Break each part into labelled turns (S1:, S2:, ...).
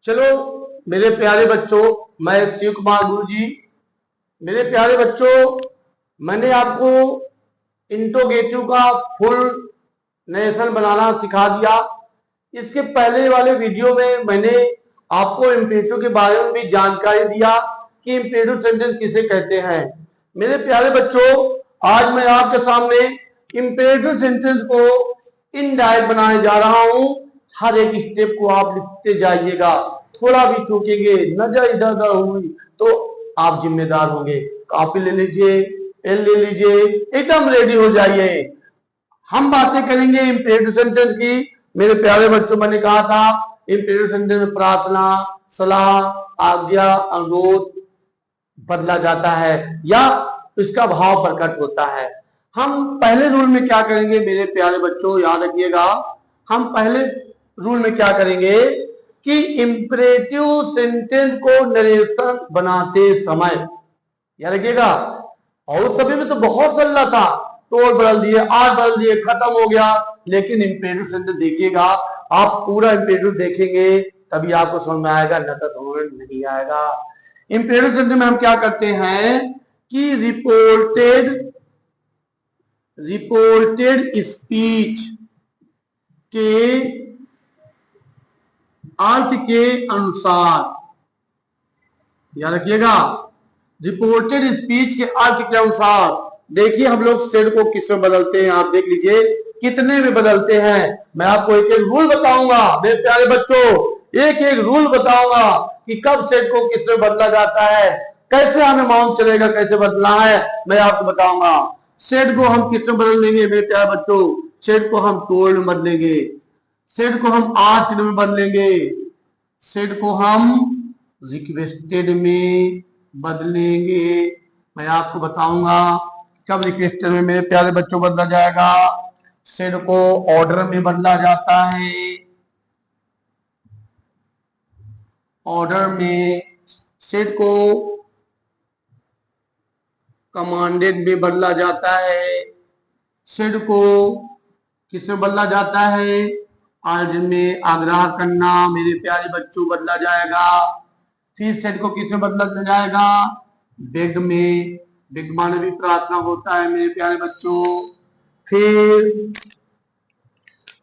S1: चलो मेरे प्यारे बच्चों, मैं शिव कुमार गुरु जी। मेरे प्यारे बच्चों, मैंने आपको इंट्रोगेटिव का फुल नरेशन बनाना सिखा दिया। इसके पहले वाले वीडियो में मैंने आपको इम्पेरेटिव के बारे में भी जानकारी दिया कि इम्पेरेटिव सेंटेंस किसे कहते हैं। मेरे प्यारे बच्चों, आज मैं आपके सामने इम्पेरेटिव सेंटेंस को इनडायरेक्ट बनाने जा रहा हूं। हर एक स्टेप को आप लिखते जाइएगा, थोड़ा भी चूकेंगे, नजर इधर उधर हुई तो आप जिम्मेदार होंगे। कॉपी ले लीजिए, पेन ले लीजिए, एकदम रेडी हो जाइए। हम बातें करेंगे इम्पेरेटिव सेंटेंस की। मेरे प्यारे बच्चों, मैंने कहा था इम्पेरेटिव सेंटेंस में प्रार्थना, सलाह, आज्ञा, अनुरोध बदला जाता है या इसका भाव प्रकट होता है। हम पहले रूल में क्या करेंगे मेरे प्यारे बच्चों, याद रखिएगा। हम पहले रूल में क्या करेंगे कि इंपरेटिव सेंटेंस को नरेशन बनाते समय, याद रखिएगा। और सभी में तो बहुत सल्ला था, तोड़ बदल दिए, आज बदल दिए, खत्म हो गया। लेकिन इंपरेटिव सेंटेंस देखिएगा, आप पूरा इंपरेटिव देखेंगे तभी आपको समझ में आएगा, न तो समझ में नहीं आएगा। इंपरेटिव सेंटेंस में हम क्या करते हैं कि रिपोर्टेड स्पीच के अर्थ के अनुसार, याद रखिएगा, रिपोर्टेड स्पीच के अर्थ के अनुसार। देखिए हम लोग सेड को किस में बदलते हैं, आप देख लीजिए कितने में बदलते हैं। मैं आपको एक एक रूल बताऊंगा मेरे प्यारे बच्चों, एक एक रूल बताऊंगा कि कब सेड को किस में बदला जाता है, कैसे हमें मालूम चलेगा कैसे बदलना है, मैं आपको बताऊंगा। सेड को हम किस में बदल देंगे मेरे प्यारे बच्चों, सेड को हम टोल्ड में बदलेंगे, सेड को हम आस्क्ड में बदलेंगे, सेड को हम रिक्वेस्टेड में बदलेंगे। मैं आपको बताऊंगा कब रिक्वेस्टेड में मेरे प्यारे बच्चों बदला जाएगा। सेड को ऑर्डर में बदला जाता है, ऑर्डर में। सेड को कमांडेड में बदला जाता है, सेड को किसमें बदला जाता है, आज में आग्रह करना मेरे प्यारे बच्चों बदला जाएगा। फिर सेड को किसमें बदला जाएगा, बेग में, बेग माने भी प्रार्थना होता है मेरे प्यारे बच्चों। फिर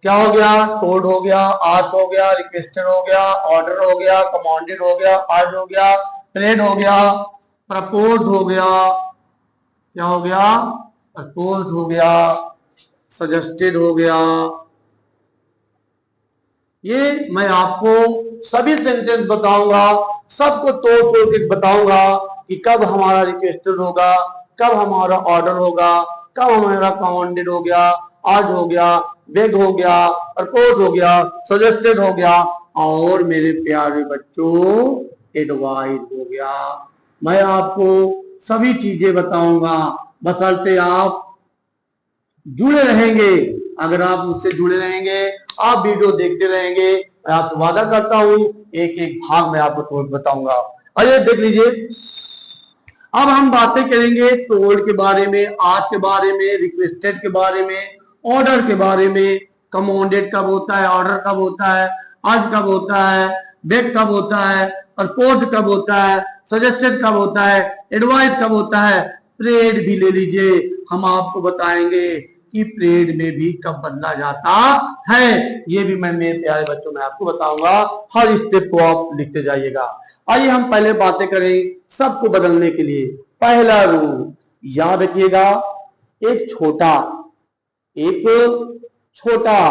S1: क्या हो गया, टोल्ड हो गया, आस्क्ड हो गया, रिक्वेस्टेड हो गया, ऑर्डर हो गया, कमांडेड हो गया, अर्ज हो गया, प्रेड हो गया, प्रपोज हो गया, क्या हो गया, प्रपोज हो गया, सजेस्टेड हो गया। ये मैं आपको सभी सेंटेंस बताऊंगा, सबको तोड़ तोड़ के बताऊंगा कि कब हमारा रिक्वेस्टेड होगा, कब हमारा ऑर्डर होगा, कब हमारा कमांडेड हो गया, आज हो गया, बेग हो गया, प्रपोज हो गया, सजेस्टेड हो गया, और मेरे प्यारे बच्चों एडवाइस हो गया। मैं आपको सभी चीजें बताऊंगा, बशर्ते आप जुड़े रहेंगे। अगर आप मुझसे जुड़े रहेंगे, आप वीडियो देखते रहेंगे, मैं आपसे वादा करता हूं एक एक भाग में आपको बताऊंगा। आइए देख लीजिए, अब हम बातें करेंगे टोल्ड के बारे में, आज के बारे में, रिक्वेस्टेड के बारे में, ऑर्डर के बारे में। कमांडेड कब होता है, ऑर्डर कब होता है, आज कब होता है, बेग कब होता है, प्रपोज कब होता है, सजेस्टेड कब होता है, एडवाइस कब होता है, प्रेड भी ले लीजिए। हम आपको बताएंगे कि प्रेड में भी कब बदला जाता है, ये भी मैं मेरे प्यारे बच्चों में आपको बताऊंगा। हर स्टेप को आप लिखते जाइएगा। आइए हम पहले बातें करें सबको बदलने के लिए। पहला रूल याद रखिएगा, एक छोटा,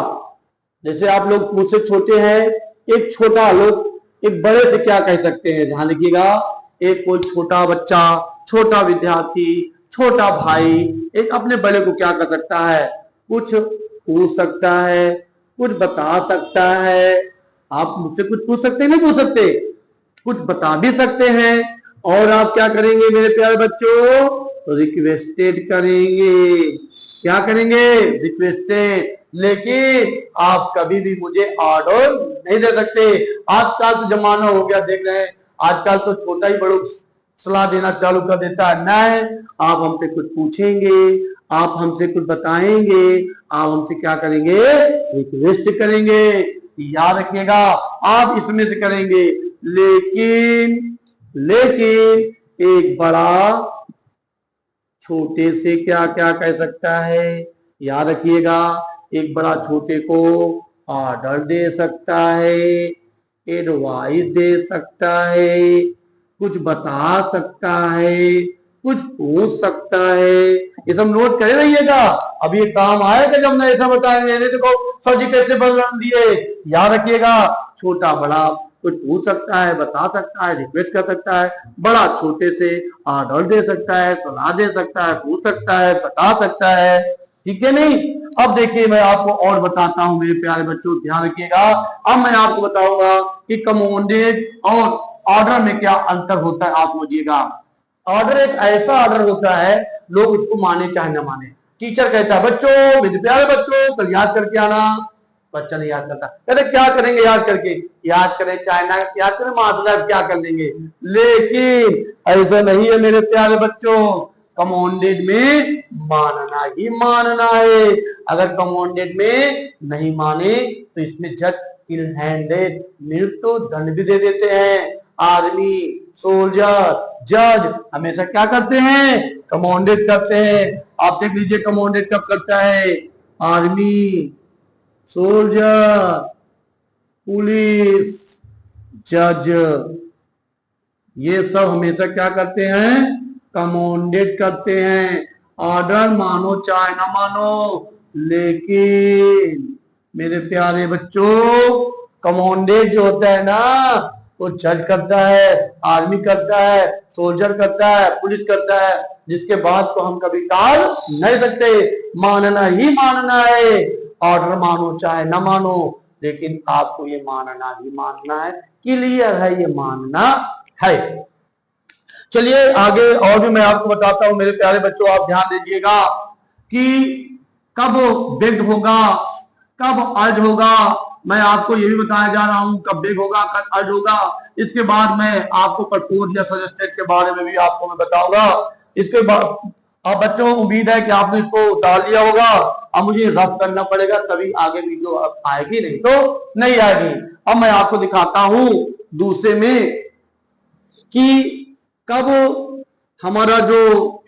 S1: जैसे आप लोग मुझसे छोटे हैं, एक छोटा लोग एक बड़े से क्या कह सकते हैं, ध्यान रखिएगा। एक कोई छोटा बच्चा, छोटा विद्यार्थी, छोटा भाई एक अपने बड़े को क्या कर सकता है, कुछ पूछ सकता है, कुछ बता सकता है। आप मुझसे कुछ पूछ सकते हैं, नहीं पूछ सकते, कुछ बता भी सकते हैं। और आप क्या करेंगे मेरे प्यारे बच्चों, रिक्वेस्टेड करेंगे। क्या करेंगे, रिक्वेस्टेड। लेकिन आप कभी भी मुझे ऑर्डर नहीं दे सकते। आजकल तो जमाना हो गया, देख रहे हैं आजकल तो छोटा ही बड़ों सलाह देना चालू कर देता है। नहीं, आप हमसे कुछ पूछेंगे, आप हमसे कुछ बताएंगे, आप हमसे क्या करेंगे, रिक्वेस्ट करेंगे। याद रखिएगा, आप इसमें से करेंगे। लेकिन लेकिन एक बड़ा छोटे से क्या क्या कह सकता है, याद रखिएगा, एक बड़ा छोटे को ऑर्डर दे सकता है, एडवाइस दे सकता है, कुछ बता सकता है, कुछ पूछ सकता है। ये सब नोट करे रहिएगा, अब ये काम आएगा जब मैं ऐसा बताएंगे। देखो सर जी कैसे बदल दिए, याद रखिएगा, छोटा बड़ा कुछ पूछ सकता है, बता सकता है, रिक्वेस्ट कर सकता है, बड़ा छोटे से ऑर्डर दे सकता है, सलाह दे सकता है, पूछ सकता है, बता सकता है, ठीक है नहीं। अब देखिए मैं आपको और बताता हूं मेरे प्यारे बच्चों, ध्यान रखिएगा। अब मैं आपको बताऊंगा कि कमांडेड और ऑर्डर में क्या अंतर होता है, आप समझिएगा। ऑर्डर एक ऐसा ऑर्डर होता है, लोग उसको माने चाहे न माने। टीचर कहता है बच्चों, मेरे प्यारे बच्चों कल याद करके आना, बच्चा नहीं याद करता, कहते क्या करेंगे याद करके, याद करें चाहे ना याद करें, माधुरा क्या कर लेंगे। लेकिन ऐसा नहीं है मेरे प्यारे बच्चों, कमांडेड में मानना ही मानना है। अगर कमांडेड में नहीं माने तो इसमें जज किल हैंडेड मृत्यु दंड भी दे देते हैं। आर्मी, सोल्जर, जज हमेशा क्या करते हैं, कमांडेड करते हैं। आप देख लीजिए कमांडेड कब करता है, आर्मी, सोल्जर, पुलिस, जज, ये सब हमेशा क्या करते हैं, कमांडेड करते हैं। ऑर्डर मानो चाहे ना मानो, लेकिन मेरे प्यारे बच्चों कमांडेड जो होता है ना, वो जज करता है, आर्मी करता है, सोल्जर करता है, पुलिस करता है, जिसके बाद तो हम कभी टाल नहीं सकते। मानना ही मानना है, ऑर्डर मानो चाहे ना मानो, लेकिन आपको ये मानना ही मानना है। क्लियर है, ये मानना है। चलिए आगे और भी मैं आपको बताता हूं मेरे प्यारे बच्चों, आप ध्यान दीजिएगा कि कब बेग्ड होगा, कब अर्ज होगा। मैं आपको ये भी बताया जा रहा हूं कब बेग होगा, कब अर्ज होगा। इसके बाद मैं आपको प्रपोज या सजेस्टेड के बारे में भी आपको मैं बताऊंगा। इसके बाद अब बच्चों उम्मीद है कि आपने इसको उतार लिया होगा। अब मुझे रफ करना पड़ेगा तभी आगे वीडियो आएगी, नहीं तो नहीं आएगी। अब मैं आपको दिखाता हूं दूसरे में कि कब हमारा जो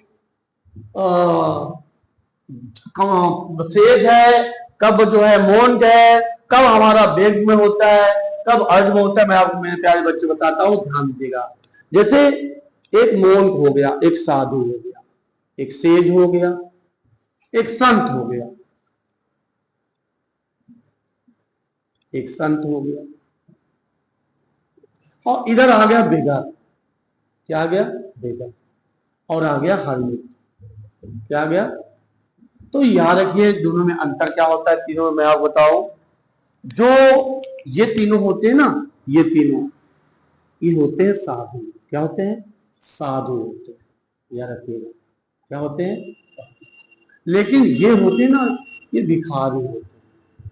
S1: सेज है, कब जो है मोन्ट है, कब हमारा बेग में होता है, कब अर्ज में होता है, मैं आपको मेरे प्यारे बच्चे बताता हूं, ध्यान दीजिएगा। जैसे एक मोन्ट हो गया, एक साधु हो गया, एक सेज हो गया, एक संत हो गया, एक संत हो गया, और इधर आ गया बेगर। क्या आ गया, बेगर। और आ गया हर्मिट। क्या आ गया। तो याद रखिए दोनों में अंतर क्या होता है, तीनों में मैं आपको बताऊं। जो ये तीनों होते हैं ना, ये तीनों ये होते हैं साधु। क्या होते हैं, साधु होते हैं, याद रखिएगा क्या होते हैं। लेकिन ये होते हैं ना, ये भिखारी होते हैं।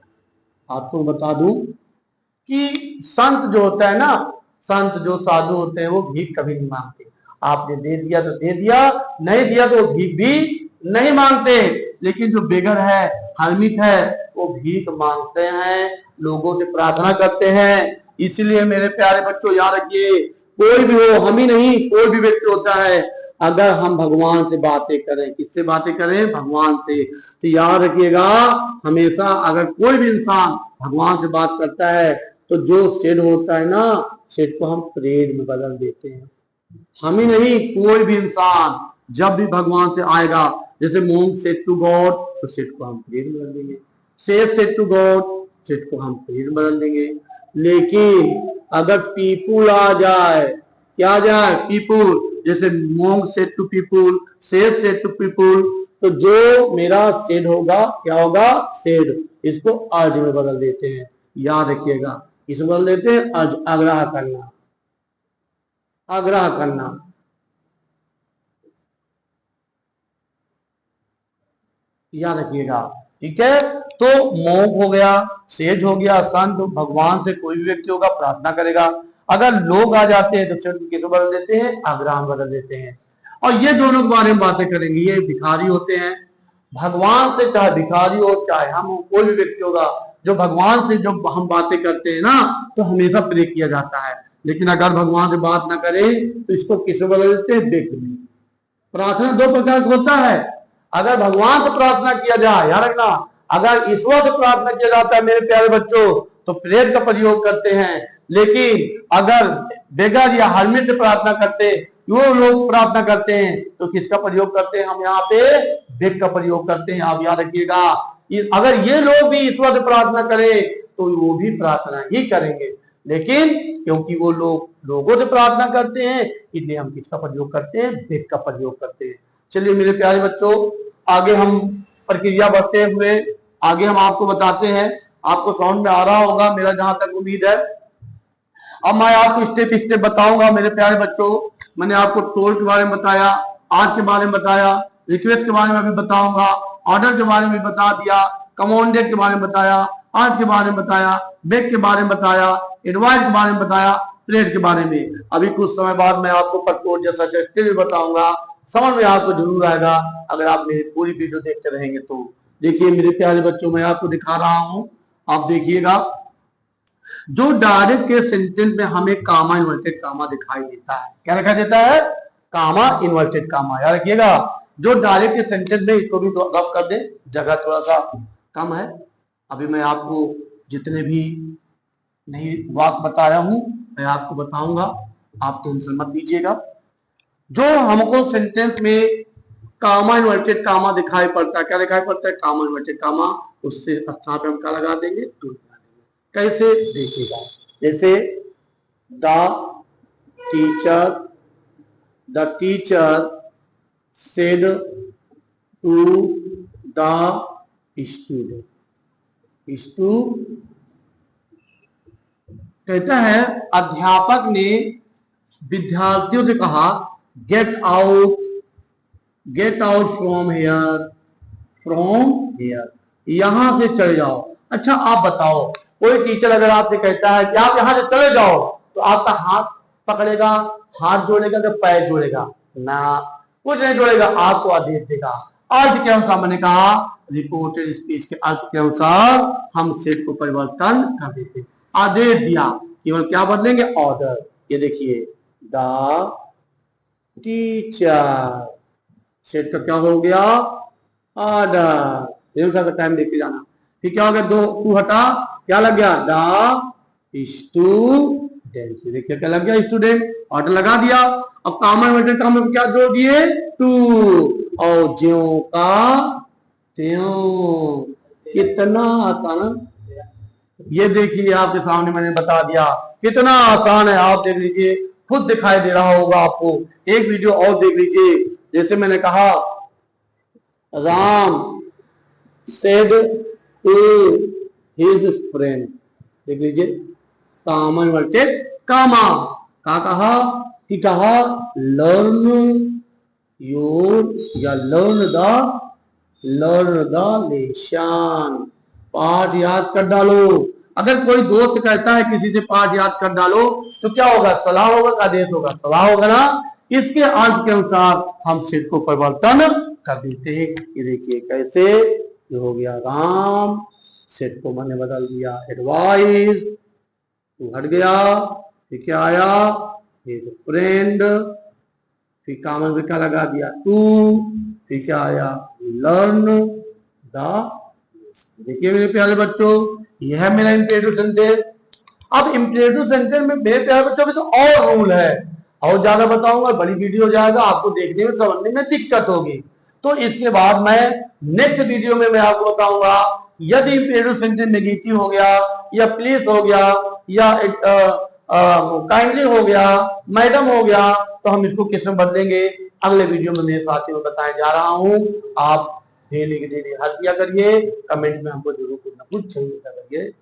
S1: आपको बता दूं कि संत जो होता है ना, संत जो साधु होते हैं वो भीख कभी नहीं मांगते। आपने दे दिया तो दे दिया, नहीं दिया तो भीख भी नहीं मांगते। लेकिन जो बेगर है, हर्मिट है, वो भीख मांगते हैं, लोगों से प्रार्थना करते हैं। इसलिए मेरे प्यारे बच्चों याद रखिए, कोई भी हो, हम ही नहीं कोई भी व्यक्ति होता है, अगर हम भगवान से बातें करें, किससे बातें करें, भगवान से, तो याद रखिएगा हमेशा अगर कोई भी इंसान भगवान से बात करता है तो जो सेड होता है ना, सेड को हम प्रेड में बदल देते हैं। हम ही नहीं कोई भी इंसान जब भी भगवान से आएगा, जैसे मोंग सेड टू गॉड, तो सेड को हम प्रेड में बदल देंगे। सेड टू गॉड, सेड को हम प्रेड में बदल देंगे। लेकिन अगर पीपुल आ जाए, क्या आ जाए, पीपुल, जैसे मोंग said to people, said to people, तो जो मेरा सेड होगा क्या होगा, सेड, इसको अर्ज में बदल देते हैं। याद रखिएगा, इस बदल देते हैं अर्ज, आग्रह करना, आग्रह करना। याद रखिएगा, ठीक है। तो मोग हो गया, सेज हो गया, संत, भगवान से कोई भी व्यक्ति होगा प्रार्थना करेगा। अगर लोग आ जाते हैं तो सिर्फ किसको बदल देते हैं, आग्रह बदल देते हैं। और ये दोनों के बारे में बातें करेंगे। ये भिखारी होते हैं, भगवान से चाहे भिखारी हो चाहे हम हो, कोई भी व्यक्ति होगा जो भगवान से जब हम बातें करते हैं ना तो हमेशा प्रे किया जाता है, लेकिन अगर भगवान से बात ना करें तो इसको किस बदल देते हैं, व्यक्ति। प्रार्थना दो प्रकार का होता है, अगर भगवान से प्रार्थना किया जाए, याद रखना, अगर ईश्वर से प्रार्थना किया जाता है मेरे प्यारे बच्चों तो प्रेयर का प्रयोग करते हैं, लेकिन अगर बेगर या हरमित से प्रार्थना करते वो लोग प्रार्थना करते हैं तो किसका प्रयोग करते हैं, हम यहाँ पे वेद का प्रयोग करते हैं। आप याद रखिएगा, अगर ये लोग भी ईश्वर से प्रार्थना करें तो वो भी प्रार्थना ही करेंगे, लेकिन क्योंकि वो लोग लोगों से प्रार्थना करते हैं इसलिए हम किसका प्रयोग करते हैं, वेद का प्रयोग करते हैं। चलिए मेरे प्यारे बच्चों, आगे हम प्रक्रिया बढ़ते हुए आगे हम आपको बताते हैं। आपको समझ में आ रहा होगा मेरा जहां तक उम्मीद है। अब मैं आपको स्टेप स्टेप बताऊंगा मेरे प्यारे बच्चों। मैंने आपको टोल के बारे में बताया, आज के बारे में बताया, रिक्वेस्ट के बारे में भी बताऊंगा, ऑर्डर के बारे में बता दिया, कमांडेड के बारे में बताया, आज के बारे में बताया, बेक के बारे में बताया, एडवाइस के बारे में बताया, प्रेयर के बारे में। अभी कुछ समय बाद मैं आपको परकोड जैसा चेक भी बताऊंगा, समझ में आपको जरूर आएगा अगर आप मेरी पूरी वीडियो देखते रहेंगे तो। देखिए मेरे प्यारे बच्चों, मैं आपको दिखा रहा हूं, आप देखिएगा। जो डायरेक्ट के सेंटेंस में हमें कामा इन्वर्टेड कामा दिखाई देता है, क्या दिखाई देता है, कामा इन्वर्टेड कामा। याद रखिएगा, जो डायरेक्ट के सेंटेंस में, इसको भी रफ कर दे, जगह थोड़ा सा कम है। अभी मैं आपको जितने भी नहीं वाक्य बताया हूं मैं आपको बताऊंगा, आप टेंशन मत लीजिएगा। जो हमको सेंटेंस में कामा इन्वर्टेड कामा दिखाई पड़ता है, क्या दिखाई पड़ता है, कामा इन्वर्टेड कामा, उससे स्थान पे हम क्या लगा देंगे, टू लगा देंगे। कैसे, देखिएगा, जैसे the teacher said to the student, कहता है अध्यापक ने विद्यार्थियों से कहा गेट आउट फ्रॉम हियर, यहां से चले जाओ। अच्छा आप बताओ, कोई टीचर अगर आपसे कहता है कि आप यहां से चले जाओ तो आपका हाथ पकड़ेगा, हाथ जोड़ेगा कि पैर जोड़ेगा, ना कुछ नहीं जोड़ेगा, आपको आदेश देगा। अर्थ के अनुसार मैंने कहा, रिपोर्टेड स्पीच के अर्थ के अनुसार हम सेट को परिवर्तन कर देते, आदेश दिया, केवल क्या बदलेंगे, ऑर्डर। ये देखिए, द टीचर, सेट का क्या हो गया, ऑर्डर। टाइम देखते जाना, फिर क्या हो गया, दो टू हटा, क्या लग गया, द स्टूडेंट। देखिए क्या लग गया, स्टूडेंट, ऑर्डर लगा दिया। अब कॉमन वर्ड का हम क्या जोड़ दिए, टू, और ज्यों का त्यों, कितना आसान। ये देखिए आपके सामने मैंने बता दिया, कितना आसान है, आप देख लीजिए, खुद दिखाई दे रहा होगा आपको। एक वीडियो और देख लीजिए, जैसे मैंने कहा, Ram said to his friend, देख लीजिए, कॉमन वर्टेड कामा, का कहा कि कहा लर्न योर या लर्न द लेसन, पाठ याद कर डालो। अगर कोई दोस्त कहता है किसी से पाठ याद कर डालो तो क्या होगा, सलाह होगा, आदेश होगा, सलाह होगा ना। इसके अर्थ के अनुसार हम सेट को परिवर्तन कर देते हैं। ये देखिए कैसे, ये हो गया राम, सेट को मैंने बदल दिया एडवाइस, तू हट गया, फिर क्या आया, फ्रेंड, फिर कॉमन में क्या लगा दिया, टू, फिर क्या आया, लर्न द। देखिए मेरे प्यारे बच्चों, यह है मेरा इंपरेटिव सेंटेंस। अब इंपरेटिव सेंटेंस में मेरे प्यारे बच्चों में तो और रूल है, और ज्यादा बताऊंगा, बड़ी वीडियो हो जाएगा, आपको देखने में समझने में दिक्कत होगी। तो इसके बाद मैं नेक्स्ट वीडियो में मैं आपको बताऊंगा, यदि इंपरेटिव सेंटेंस नेगेटिव हो गया, या प्लीज हो गया, या काइंडली हो गया, मैडम हो गया, तो हम इसको किस में बदलेंगे, अगले वीडियो में मेरे साथियों को बताने जा रहा हूं। आप डेली के डेली हल किया करिए, कमेंट में हमको जरूर कुछ ना कुछ चाहिए करिए।